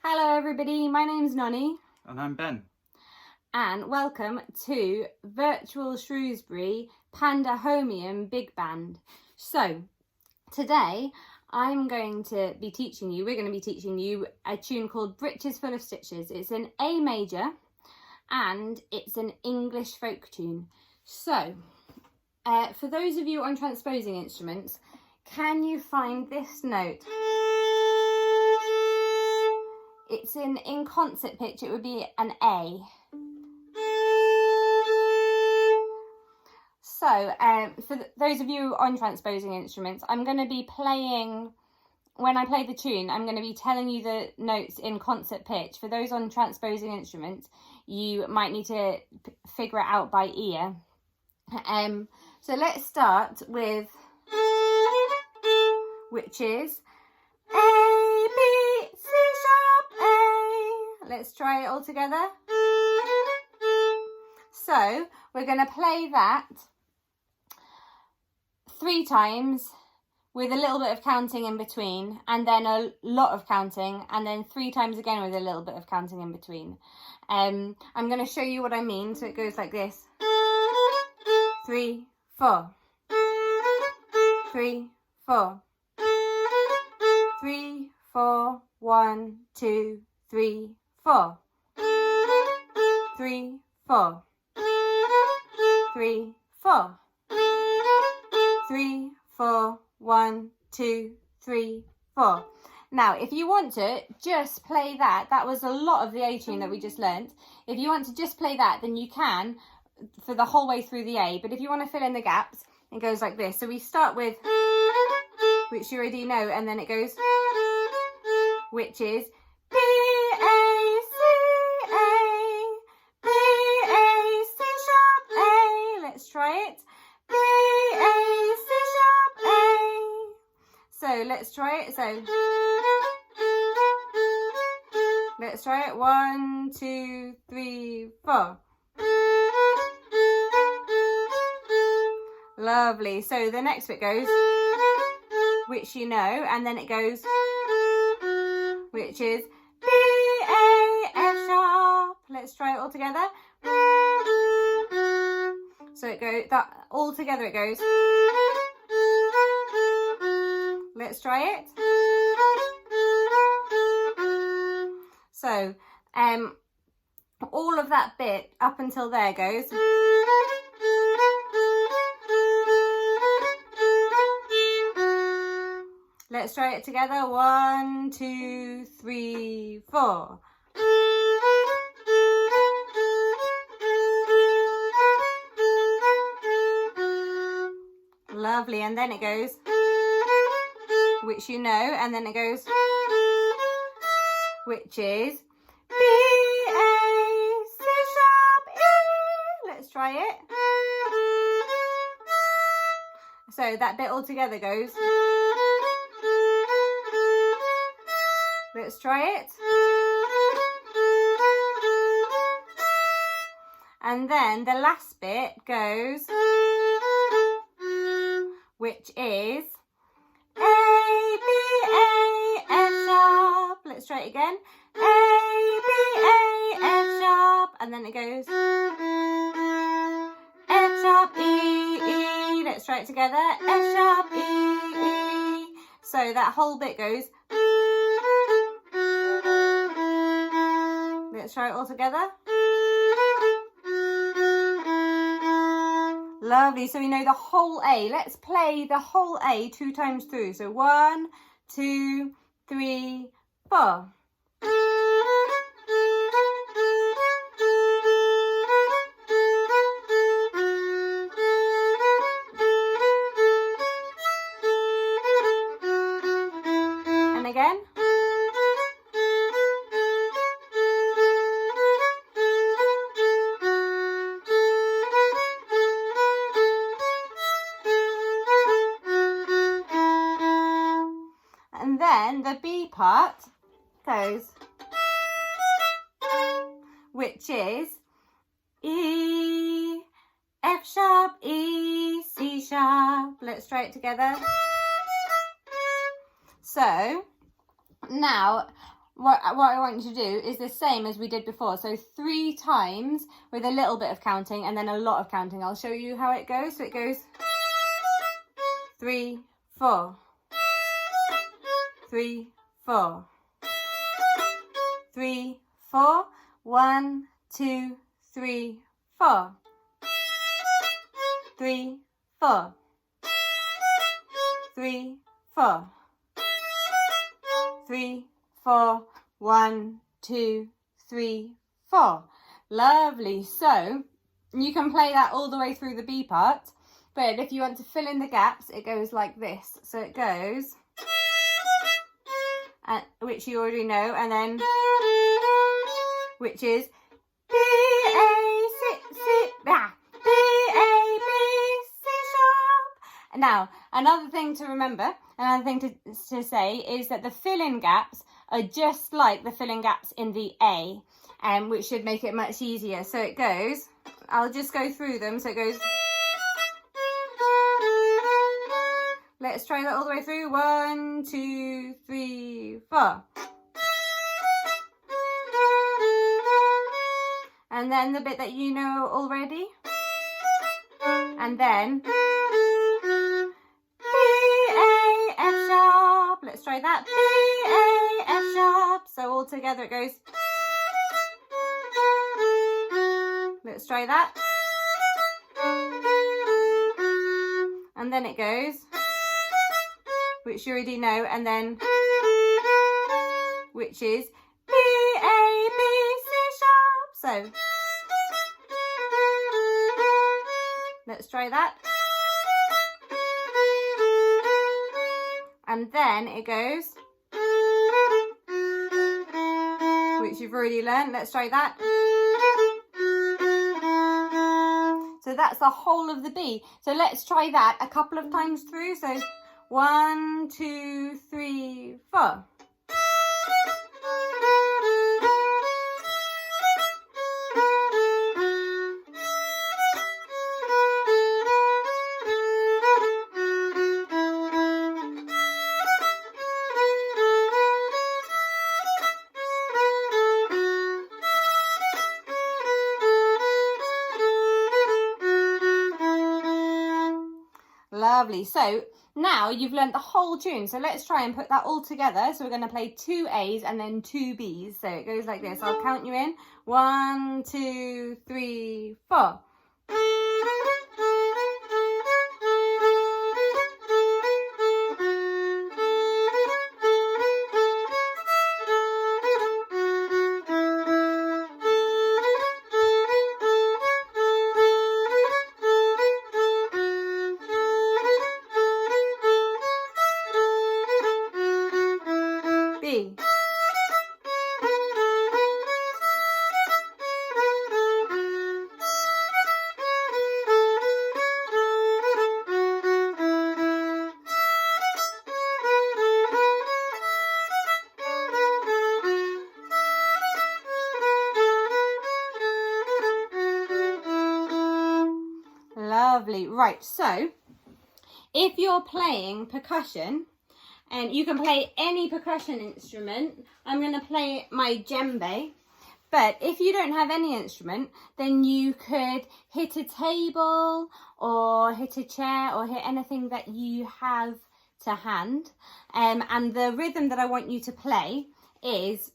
Hello everybody, my name's Nonny. And I'm Ben. And welcome to Virtual Shrewsbury ndehomeium Big Band. So, today we're going to be teaching you a tune called Breeches Full of Stitches. It's in A major and it's an English folk tune. So, for those of you on transposing instruments, can you find this note? It's in concert pitch, it would be an A. So, for those of you on transposing instruments, I'm going to be playing, when I play the tune, I'm going to be telling you the notes in concert pitch. For those on transposing instruments, you might need to figure it out by ear. So let's start with, which is A, B, C sharp, A. Let's try it all together. So we're going to play that 3 times with a little bit of counting in between, and then a lot of counting, and then 3 times again with a little bit of counting in between. I'm going to show you what I mean. So it goes like this. 3, 4. 3, 4. 3, 4. 1, 2, 3, 4. 3, 4. 3, 4. 3, 4. 1, 2, 3, 4. Now, if you want to just play that, that was a lot of the A tune that we just learnt. If you want to just play that, then you can for the whole way through the A. But if you want to fill in the gaps, it goes like this. So we start with, which you already know, and then it goes, which is B, A, C, A, B, A, C sharp, A. Let's try it. B, A, C sharp, A. So let's try it. So let's try it. 1, 2, 3, 4. Lovely. So the next bit goes, which you know, and then it goes, which is B, A, F sharp. Let's try it all together. So it goes, that all together it goes. Let's try it. So, all of that bit up until there goes. Let's try it together. 1, 2, 3, 4. Lovely. And then it goes, which you know, and then it goes, which is B, A, C sharp, E. Let's try it. So that bit all together goes. Let's try it. And then the last bit goes, which is A, B, A, F sharp. Let's try it again. A, B, A, F sharp. And then it goes F sharp, E, E. Let's try it together. F sharp, E, E. So that whole bit goes. Let's try it all together. Lovely. So we know the whole A. Let's play the whole A 2 times through. So 1, 2, 3, 4. And again. And then the B part goes, which is E, F sharp, E, C sharp. Let's try it together. So now what I want you to do is the same as we did before. So 3 times with a little bit of counting and then a lot of counting. I'll show you how it goes. So it goes 3, 4, 3, 4, 3, 4, 1, 2, 3, 4, 3, 4, 3, 4, 3, 4, 1, 2, 3, 4. Lovely. So you can play that all the way through the B part, but if you want to fill in the gaps, it goes like this. So it goes, which you already know, and then which is B, A, C, C, B, A, B, C sharp. Now, another thing to remember, another thing to say is that the fill-in gaps are just like the fill-in gaps in the A, which should make it much easier. So it goes, I'll just go through them. So it goes, let's try that all the way through. 1, 2, 3, 4. And then the bit that you know already. And then B, A, F sharp. Let's try that. B, A, F sharp. So all together it goes. Let's try that. And then it goes, which you already know, and then which is B, A, B, C sharp. So let's try that. And then it goes, which you've already learned. Let's try that. So that's the whole of the B. So let's try that a couple of times through. So 1, 2, 3, 4. Lovely. So now you've learned the whole tune. So let's try and put that all together. So we're going to play 2 A's and then 2 B's. So it goes like this. I'll count you in. 1, 2, 3, 4. B. Lovely. Right, so if you're playing percussion, and you can play any percussion instrument. I'm going to play my djembe. But if you don't have any instrument, then you could hit a table or hit a chair or hit anything that you have to hand. And the rhythm that I want you to play is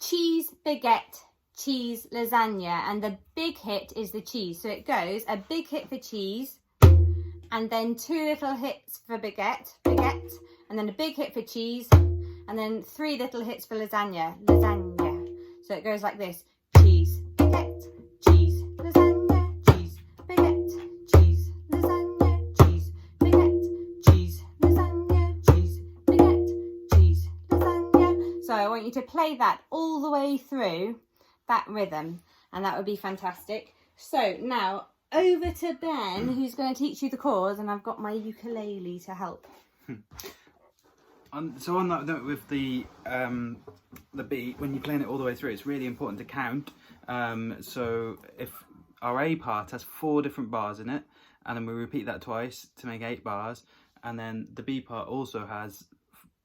cheese, baguette, cheese, lasagna. And the big hit is the cheese. So it goes a big hit for cheese, and then 2 little hits for baguette, and then a big hit for cheese, and then 3 little hits for lasagna. So it goes like this: cheese, baguette, cheese, lasagna, cheese, baguette, cheese, lasagna, cheese, baguette, cheese, lasagna, cheese, baguette, cheese, lasagna. So I want you to play that all the way through that rhythm, and that would be fantastic. So now over to Ben, who's going to teach you the chords, and I've got my ukulele to help. So on that note, with the beat, when you're playing it all the way through, it's really important to count. So if our A part has 4 different bars in it, and then we repeat that twice to make 8 bars, and then the B part also has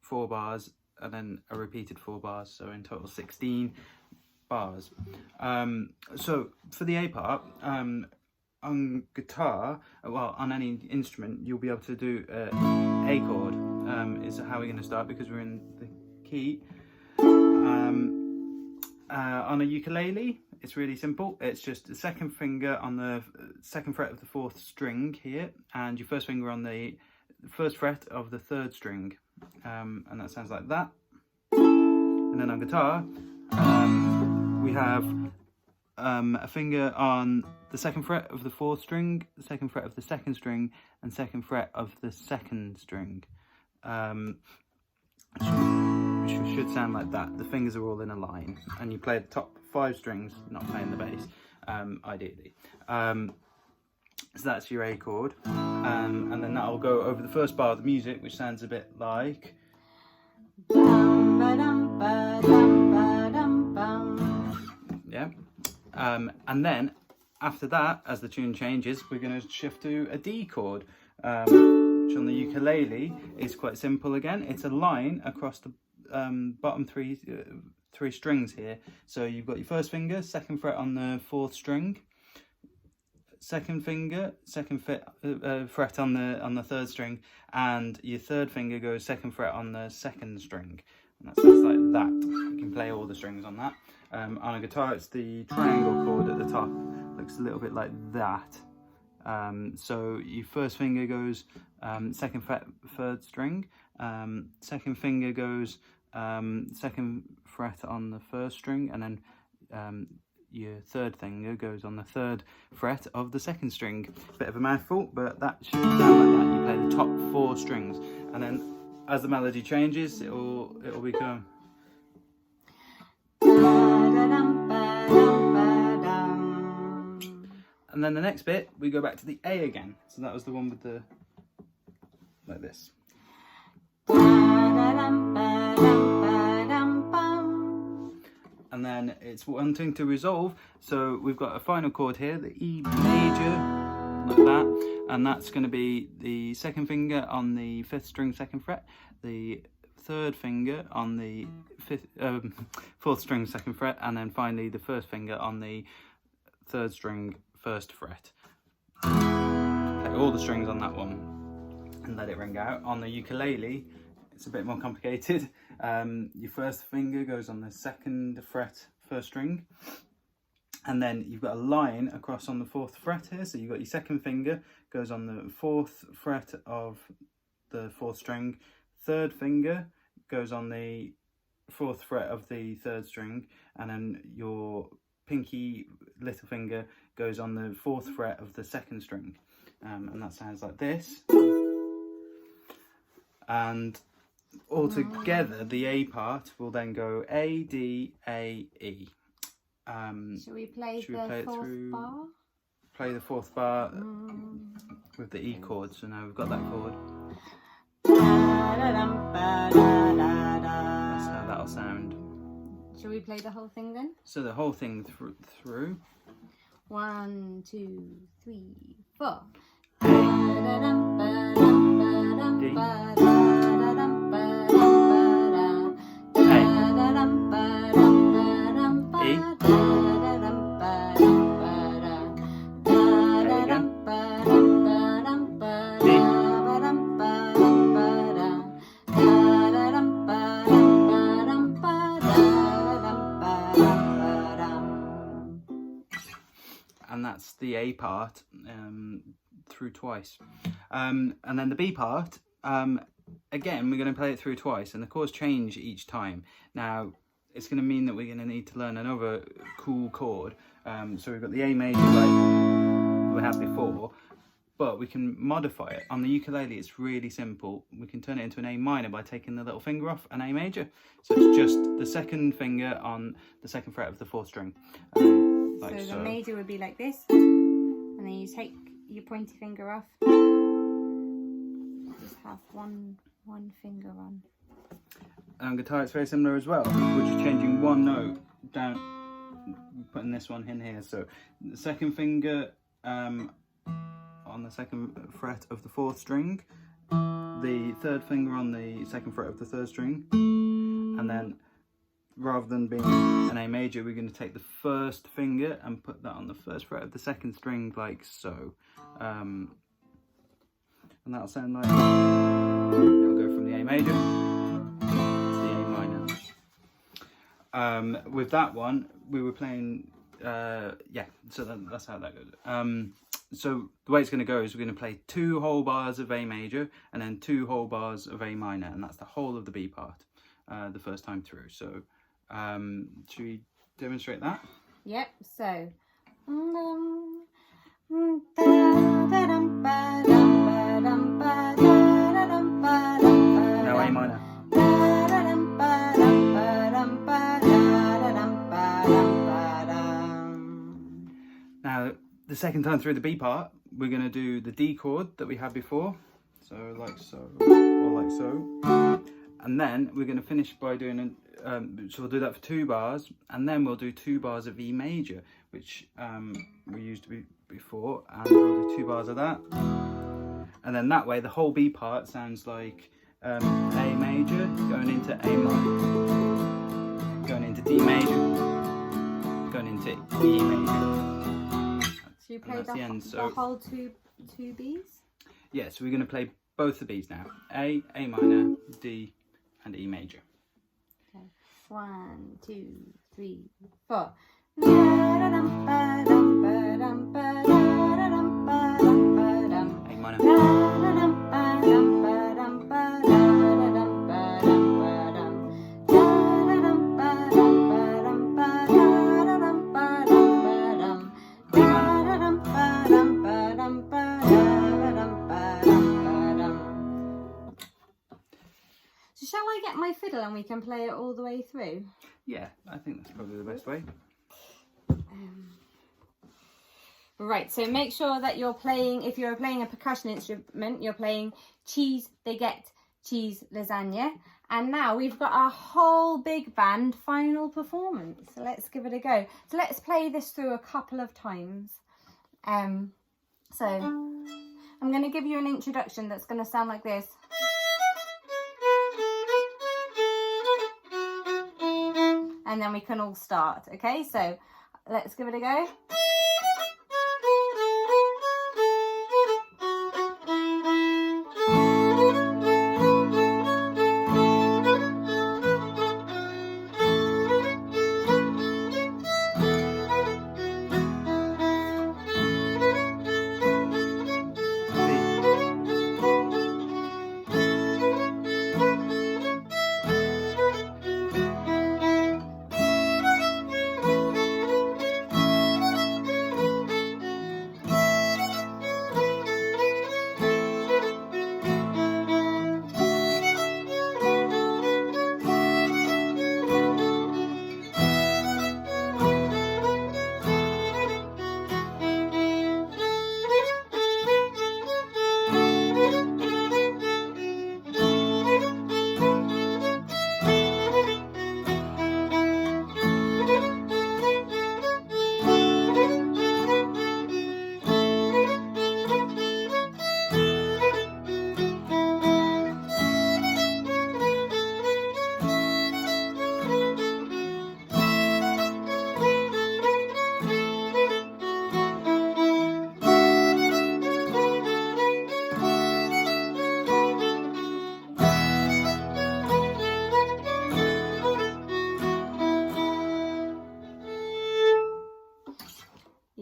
4 bars and then a repeated 4 bars, so in total 16 bars. So for the A part, on guitar, well, on any instrument, you'll be able to do A chord, is how we're going to start because we're in the key. On a ukulele, it's really simple. It's just the second finger on the second fret of the 4th string here, and your first finger on the 1st fret of the 3rd string, and that sounds like that. And then on guitar, we have a finger on the 2nd fret of the 4th string, the 2nd fret of the 2nd string, and 2nd fret of the 2nd string. Which should sound like that. The fingers are all in a line, and you play the top 5 strings, not playing the bass, ideally. So that's your A chord, and then that'll go over the first bar of the music, which sounds a bit like. Yeah. And then after that, as the tune changes, we're going to shift to a D chord, which on the ukulele is quite simple again. It's a line across the bottom three strings here. So you've got your first finger, 2nd fret on the 4th string, 2nd finger, 2nd fret on the 3rd string, and your 3rd finger goes 2nd fret on the 2nd string. And that sounds like that. You can play all the strings on that. On a guitar, it's the triangle chord at the top. Looks a little bit like that. So your first finger goes 2nd fret, 3rd string. 2nd finger goes 2nd fret on the 1st string, and then your 3rd finger goes on the 3rd fret of the 2nd string. Bit of a mouthful, but that should sound like that. You play the top 4 strings, and then as the melody changes, it'll become. And then the next bit, we go back to the A again. So that was the one with the, like this. And then it's wanting to resolve. So we've got a final chord here, the E major, like that. And that's going to be the 2nd finger on the 5th string, 2nd fret, the 3rd finger on the 4th string, 2nd fret, and then finally the 1st finger on the 3rd string, 1st fret. Play all the strings on that one and let it ring out. On the ukulele, it's a bit more complicated. Your first finger goes on the 2nd fret, 1st string, and then you've got a line across on the 4th fret here. So you've got your 2nd finger goes on the 4th fret of the 4th string, 3rd finger goes on the 4th fret of the 3rd string, and then your pinky little finger goes on the 4th fret of the 2nd string, and that sounds like this. And all together, the A part will then go A, D, A, E. Should we play the 4th bar? Play the 4th bar with the E chord. So now we've got that chord. That's how that'll sound. Shall we play the whole thing then? So the whole thing through. 1, 2, 3, 4. And that's the A part through twice. And then the B part, again, we're going to play it through twice, and the chords change each time. Now, it's going to mean that we're going to need to learn another cool chord. So we've got the A major like we had before, but we can modify it. On the ukulele, it's really simple. We can turn it into an A minor by taking the little finger off an A major. So it's just the 2nd finger on the 2nd fret of the 4th string. Like so so. The major would be like this, and then you take your pointy finger off. Just have one finger on. And on guitar, it's very similar as well. We're just changing one note down, putting this one in here. So the 2nd finger on the 2nd fret of the 4th string, the 3rd finger on the 2nd fret of the 3rd string, And then rather than being an A major, we're going to take the first finger and put that on the first fret of the second string, like so. And that'll sound like, it'll go from the A major to the A minor. With that one, we were playing, yeah, so that's how that goes. So the way it's going to go is we're going to play 2 whole bars of A major and then 2 whole bars of A minor, and that's the whole of the B part the first time through. So should we demonstrate that? Yep, so. Now A minor. Now, the second time through the B part, we're going to do the D chord that we had before. So, like so, or like so. And then we're going to finish by doing, so we'll do that for 2 bars, and then we'll do 2 bars of E major, which we used to be before, and we'll do 2 bars of that. And then that way, the whole B part sounds like A major, going into A minor, going into D major, going into E major. So you play the So, whole two Bs? Yeah, so we're going to play both of these now. A minor, D, and E major. Okay. 1, 2, 3, 4. A minor. So shall I get my fiddle and we can play it all the way through? Yeah, I think that's probably the best way. Right, so make sure that you're playing, if you're playing a percussion instrument, you're playing cheese, baguette, cheese, lasagna. And now we've got our whole big band final performance. So let's give it a go. So let's play this through a couple of times. So I'm going to give you an introduction that's going to sound like this. And then we can all start, okay? So let's give it a go.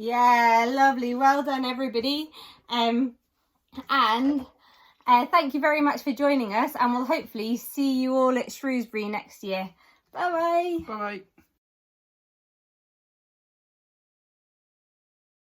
Yeah, lovely. Well done, everybody. And thank you very much for joining us, and we'll hopefully see you all at Shrewsbury next year. Bye-bye. Bye.